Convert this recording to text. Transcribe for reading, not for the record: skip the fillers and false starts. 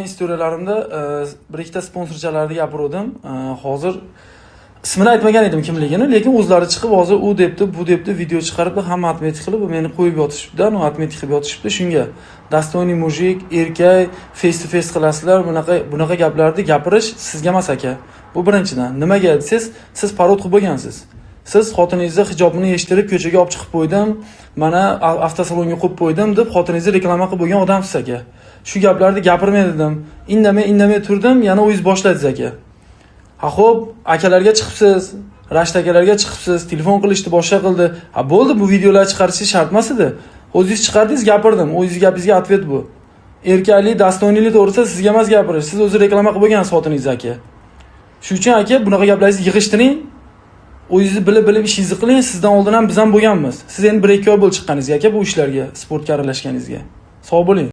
Istoriyalarımda bir ikkita sponsorchalarni gapirdim. Hozir ismini aytmagan edim kimligini, lekin o'zlari chiqib hozir u debdi, bu debdi video chiqarib, hamma atmetik qilib meni qo'yib yotishibdi, u atmetik qilib yotishibdi. Shunga Dostoyniy mujik, erkak, face to face qilasizlar, bunaqa gaplarni gapirish sizga emas aka. Bu birinchidan. Nimaga desangiz, siz parod qilib bo'lgansiz. Siz xotiningizni hijobini yechtirib ko'chaga olib chiqib qo'ydim, mana avtosalonga qo'yib qo'ydim deb xotiningizni reklama qilib bo'lgan odamsiz aka. Shu gaplarni gapirmay dedim. Indamay turdim, yana o'zingiz boshladingiz aka. Ha xo'p, akalarga chiqibsiz, Rashid akalarga chiqibsiz, telefon qilishni boshqa qildi. Ha bo'ldi, bu videolarni chiqarishingiz shart emas edi. O'zingiz chiqardingiz, gapirdim. O'zingiz gapingizga atvet bu. Erkaklik, dostoyniylik to'g'risida sizga emas gapirish. Siz o'zi reklama qilib bo'lgansiz xotiningiz aka. Shuning uchun aka, bunaqa gaplaringizni yig'ishtiring. O'zingizni bilib ishingizni qiling. Sizdan oldin ham biz ham bo'lganmiz. Siz endi 1-2 oy bo'lib chiqqaningizga aka bu ishlarga, sportga aralashganingizga. Sog' bo'ling.